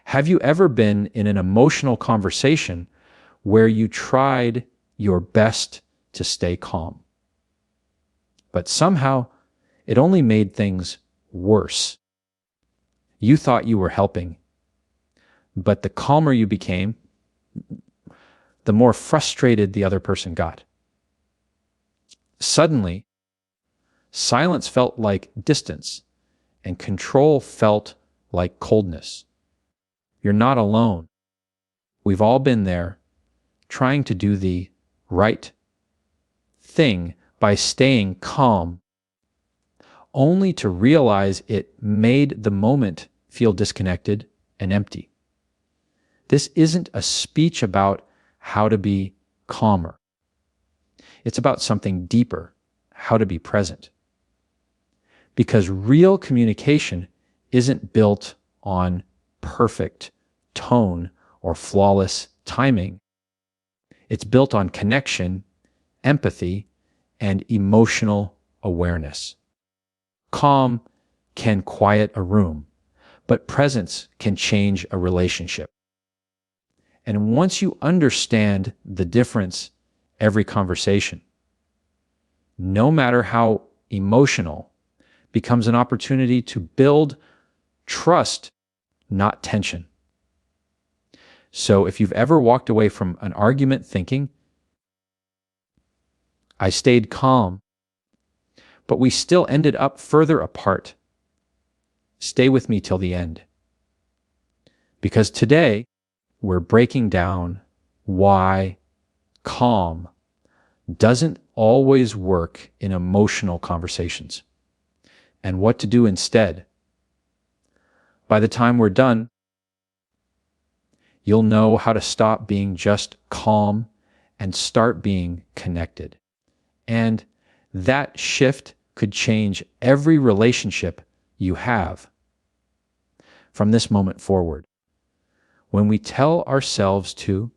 Have you ever been in an emotional conversation where you tried your best to stay calm, but somehow it only made things worse? You thought you were helping, but the calmer you became, the more frustrated the other person got. Suddenly, silence felt like distance, and control felt like coldness. You're not alone. We've all been there, trying to do the right thing by staying calm, only to realize it made the moment feel disconnected and empty. This isn't a speech about how to be calmer. It's about something deeper, how to be present. Because real communication isn't built on perfect tone or flawless timing. It's built on connection, empathy, and emotional awareness. Calm can quiet a room, but presence can change a relationship. And once you understand the difference, every conversation, no matter how emotional, becomes an opportunity to build trust, not tension. So if you've ever walked away from an argument thinking, I stayed calm, but we still ended up further apart, stay with me till the end. Because today, we're breaking down why calm doesn't always work in emotional conversations and what to do instead. By the time we're done, you'll know how to stop being just calm and start being connected. And that shift could change every relationship you have from this moment forward. When we tell ourselves to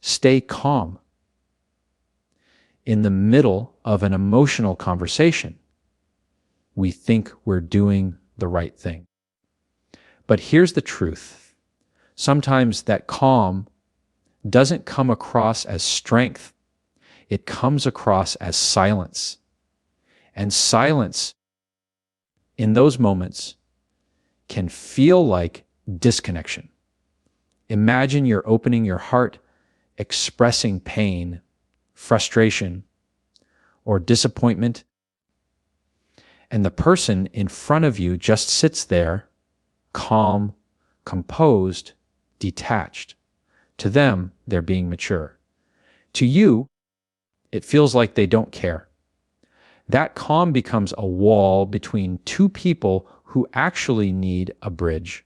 stay calm in the middle of an emotional conversation, we think we're doing the right thing. But here's the truth. Sometimes that calm doesn't come across as strength. It comes across as silence. And silence in those moments can feel like disconnection. Imagine you're opening your heart, expressing pain, frustration, or disappointment, and the person in front of you just sits there, calm, composed, detached. To them, they're being mature. To you, it feels like they don't care. That calm becomes a wall between two people who actually need a bridge.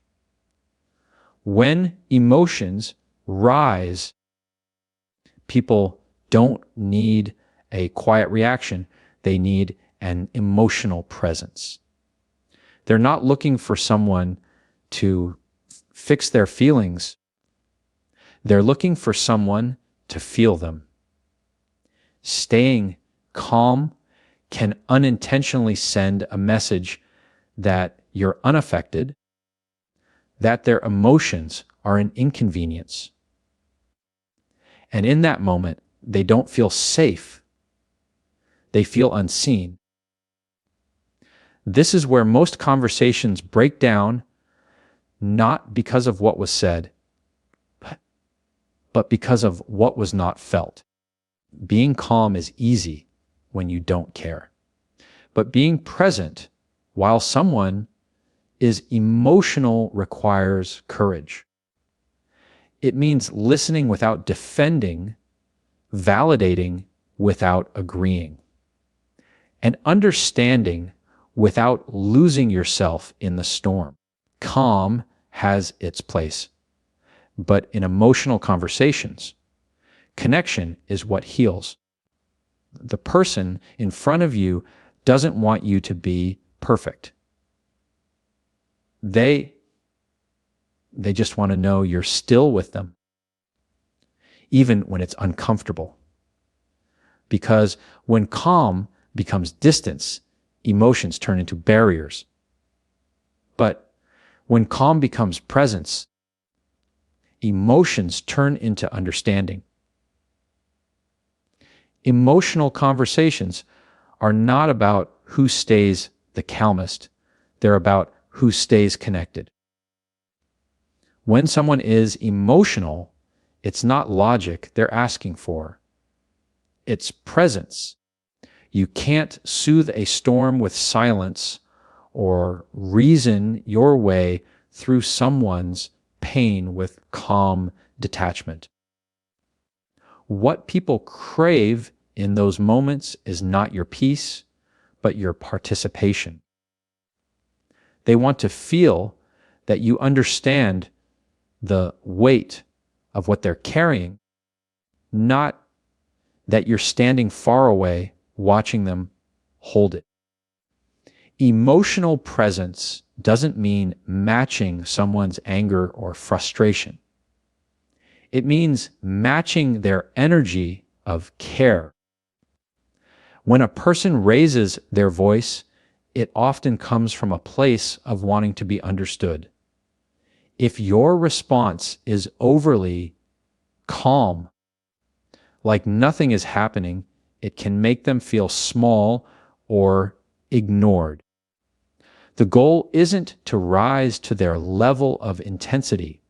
When emotions rise, people don't need a quiet reaction. They need an emotional presence. They're not looking for someone to fix their feelings. They're looking for someone to feel them. Staying calm can unintentionally send a message that you're unaffected, that their emotions are an inconvenience. And in that moment, they don't feel safe. They feel unseen. This is where most conversations break down, not because of what was said, but because of what was not felt. Being calm is easy when you don't care. But being present while someone is emotional requires courage. It means listening without defending, validating without agreeing, and understanding without losing yourself in the storm. Calm has its place, but in emotional conversations, connection is what heals. The person in front of you doesn't want you to be perfect. They just want to know you're still with them, even when it's uncomfortable. Because when calm becomes distance, emotions turn into barriers. But when calm becomes presence, emotions turn into understanding. Emotional conversations are not about who stays the calmest. They're about who stays connected. When someone is emotional, it's not logic they're asking for. It's presence. You can't soothe a storm with silence or reason your way through someone's pain with calm detachment. What people crave in those moments is not your peace, but your participation. They want to feel that you understand the weight of what they're carrying, not that you're standing far away watching them hold it. Emotional presence doesn't mean matching someone's anger or frustration. It means matching their energy of care. When a person raises their voice, it often comes from a place of wanting to be understood. If your response is overly calm, like nothing is happening, it can make them feel small or ignored. The goal isn't to rise to their level of intensity.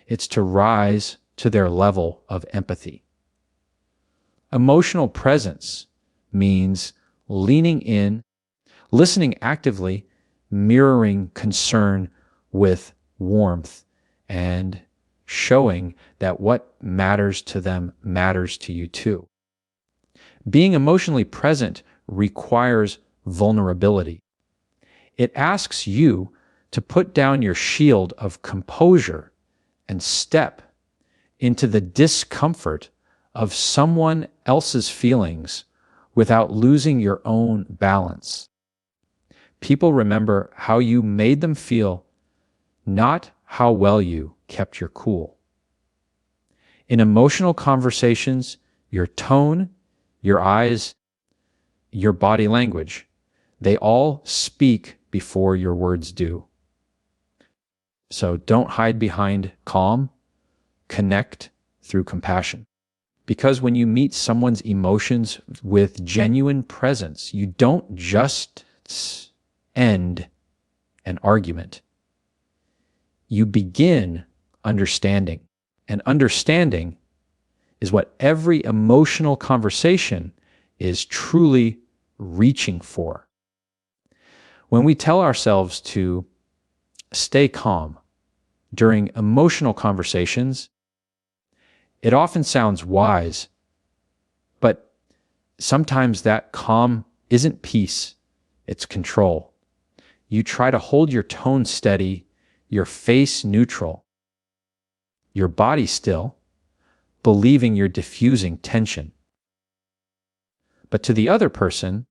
It's to rise to their level of empathy. Emotional presence means leaning in, listening actively, mirroring concern with warmth, and showing that what matters to them matters to you too. Being emotionally present requires vulnerability. It asks you to put down your shield of composure and step into the discomfort of someone else's feelings without losing your own balance. People remember how you made them feel, not how well you kept your cool. In emotional conversations, your tone, your eyes, your body language, they all speak before your words do. So don't hide behind calm, connect through compassion. Because when you meet someone's emotions with genuine presence, you don't just end an argument. You begin understanding. And understanding is what every emotional conversation is truly reaching for. When we tell ourselves to stay calm during emotional conversations, it often sounds wise, but sometimes that calm isn't peace, it's control. You try to hold your tone steady, your face neutral, your body still, believing you're diffusing tension. But to the other person,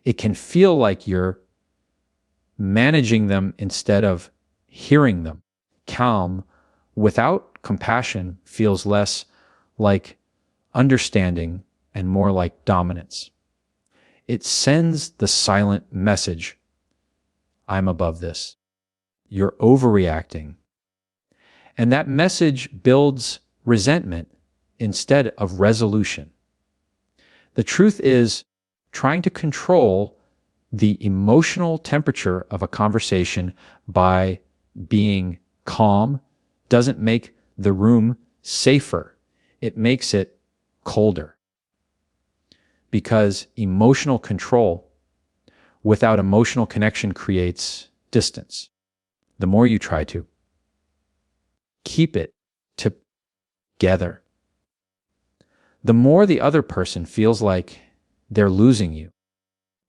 it can feel like you're managing them instead of hearing them. Calm without compassion feels less like understanding and more like dominance. It sends the silent message, I'm above this. You're overreacting. And that message builds resentment instead of resolution. The truth is, trying to control the emotional temperature of a conversation by being calm doesn't make the room safer. It makes it colder. Because emotional control without emotional connection creates distance. The more you try to keep it together, the more the other person feels like they're losing you.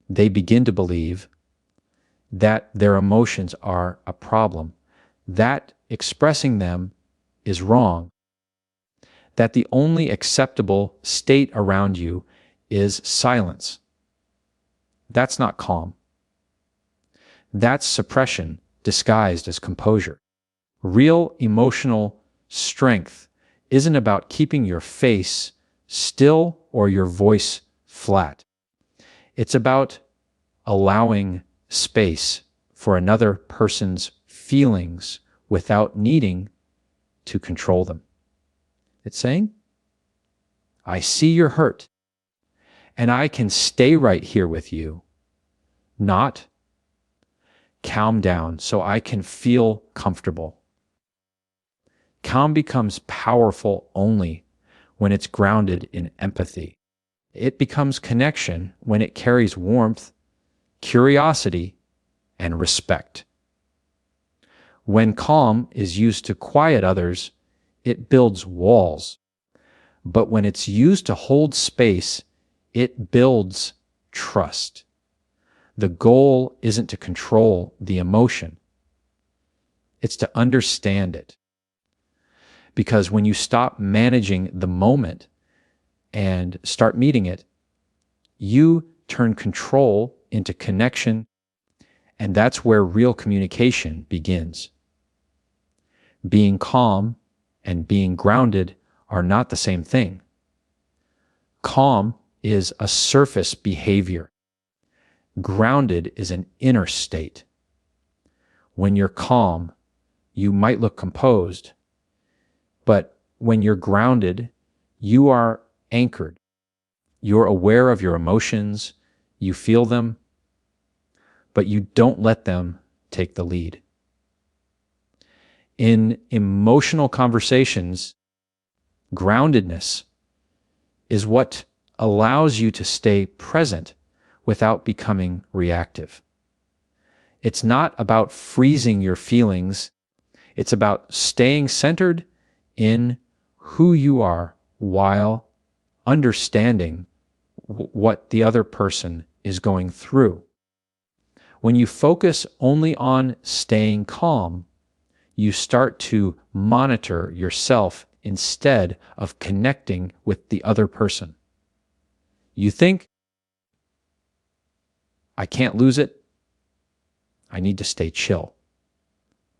They begin to believe that their emotions are a problem, that expressing them is wrong, that the only acceptable state around you is silence. That's not calm. That's suppression disguised as composure. Real emotional strength isn't about keeping your face still or your voice flat. It's about allowing space for another person's feelings without needing to control them. It's saying, I see you're hurt, and I can stay right here with you, not calm down so I can feel comfortable. Calm becomes powerful only when it's grounded in empathy. It becomes connection when it carries warmth, curiosity, and respect. When calm is used to quiet others, it builds walls. But when it's used to hold space, it builds trust. The goal isn't to control the emotion. It's to understand it. Because when you stop managing the moment and start meeting it, you turn control into connection, and that's where real communication begins. Being calm and being grounded are not the same thing. Calm is a surface behavior. Grounded is an inner state. When you're calm, you might look composed, but when you're grounded, you are anchored. You're aware of your emotions, you feel them, but you don't let them take the lead. In emotional conversations, groundedness is what allows you to stay present without becoming reactive. It's not about freezing your feelings. It's about staying centered in who you are while understanding what the other person is going through. When you focus only on staying calm, you start to monitor yourself instead of connecting with the other person. You think, I can't lose it. I need to stay chill.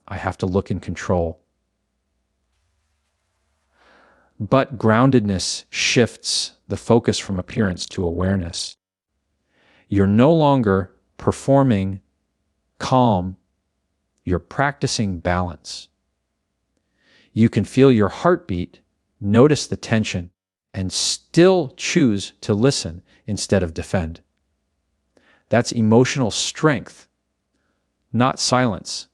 I have to look in control. But groundedness shifts the focus from appearance to awareness. You're no longer performing calm, you're practicing balance. You can feel your heartbeat, notice the tension, and still choose to listen instead of defend. That's emotional strength, not silence,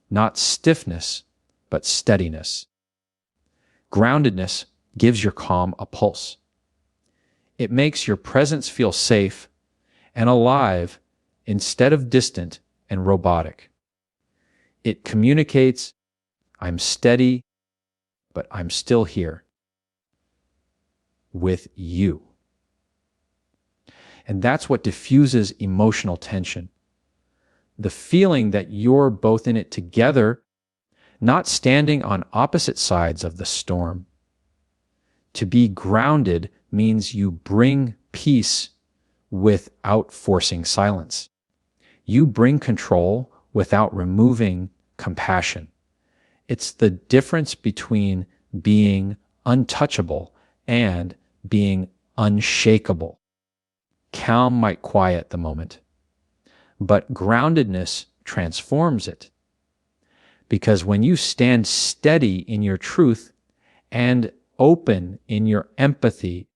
not stiffness, but steadiness. Groundedness gives your calm a pulse. It makes your presence feel safe and alive instead of distant and robotic. It communicates, I'm steady, but I'm still here with you. And that's what diffuses emotional tension. The feeling that you're both in it together, not standing on opposite sides of the storm. To be grounded means you bring peace without forcing silence. You bring control without removing compassion. It's the difference between being untouchable and being unshakable. Calm might quiet the moment, but groundedness transforms it. Because when you stand steady in your truth and open in your empathy,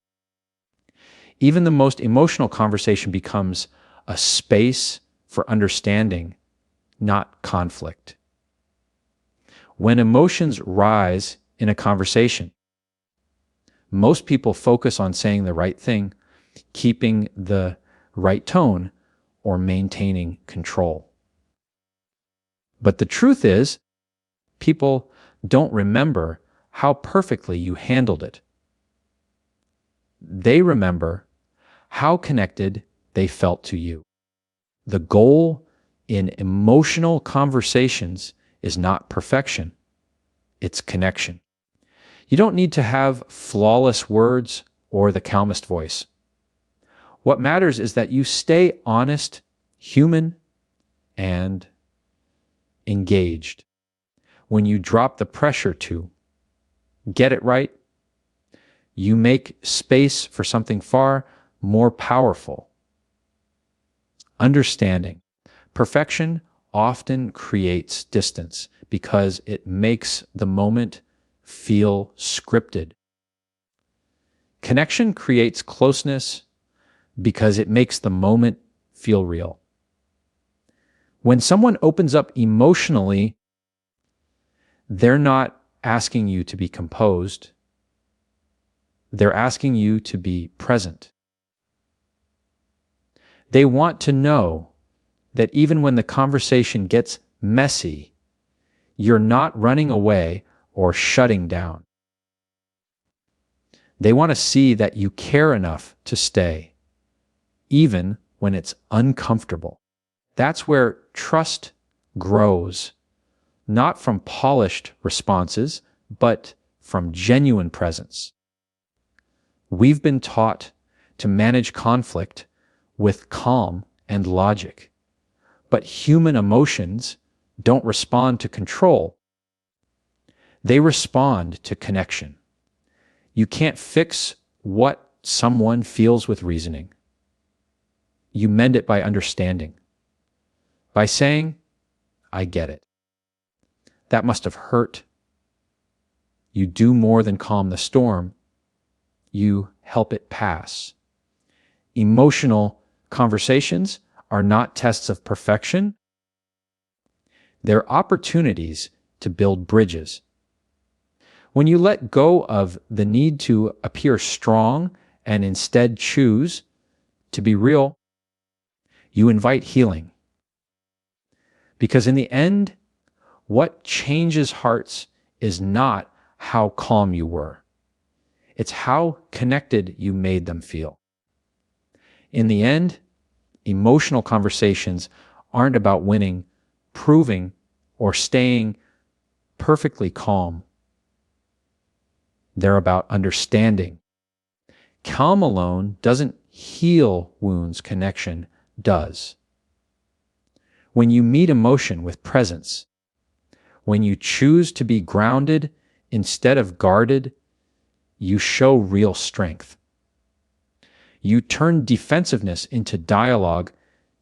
even the most emotional conversation becomes a space for understanding, not conflict. When emotions rise in a conversation, most people focus on saying the right thing, keeping the right tone, or maintaining control. But the truth is, people don't remember how perfectly you handled it. They remember how connected they felt to you. The goal in emotional conversations is not perfection, it's connection. You don't need to have flawless words or the calmest voice. What matters is that you stay honest, human, and engaged. When you drop the pressure to get it right, you make space for something far more powerful. Understanding. Perfection often creates distance because it makes the moment feel scripted. Connection creates closeness because it makes the moment feel real. When someone opens up emotionally, they're not asking you to be composed. They're asking you to be present. They want to know that even when the conversation gets messy, you're not running away or shutting down. They want to see that you care enough to stay, even when it's uncomfortable. That's where trust grows, not from polished responses, but from genuine presence. We've been taught to manage conflict with calm and logic, but human emotions don't respond to control. They respond to connection. You can't fix what someone feels with reasoning. You mend it by understanding, by saying, I get it. That must have hurt. You do more than calm the storm. You help it pass. Emotional conversations are not tests of perfection. They're opportunities to build bridges. When you let go of the need to appear strong and instead choose to be real, you invite healing. Because in the end, what changes hearts is not how calm you were. It's how connected you made them feel. In the end, emotional conversations aren't about winning, proving, or staying perfectly calm. They're about understanding. Calm alone doesn't heal wounds, connection does. When you meet emotion with presence, when you choose to be grounded instead of guarded, you show real strength. You turn defensiveness into dialogue,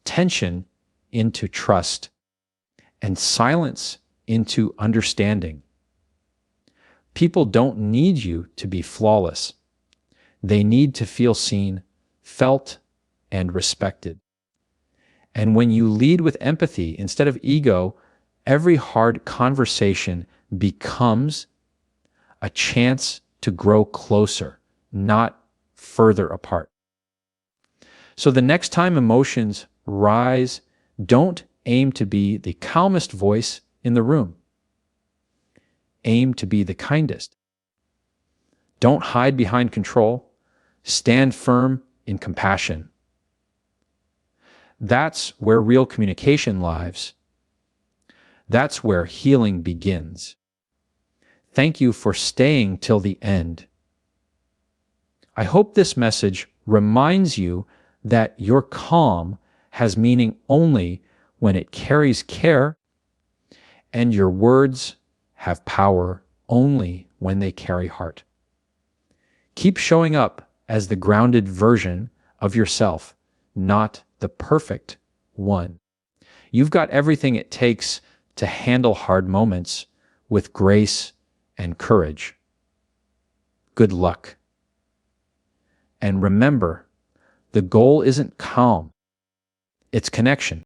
tension into trust, and silence into understanding. People don't need you to be flawless. They need to feel seen, felt, and respected. And when you lead with empathy instead of ego, every hard conversation becomes a chance to grow closer, not further apart. So the next time emotions rise, don't aim to be the calmest voice in the room. Aim to be the kindest. Don't hide behind control. Stand firm in compassion. That's where real communication lives. That's where healing begins. Thank you for staying till the end. I hope this message reminds you that your calm has meaning only when it carries care, and your words have power only when they carry heart. Keep showing up as the grounded version of yourself, not the perfect one. You've got everything it takes to handle hard moments with grace and courage. Good luck. And remember, the goal isn't calm, it's connection.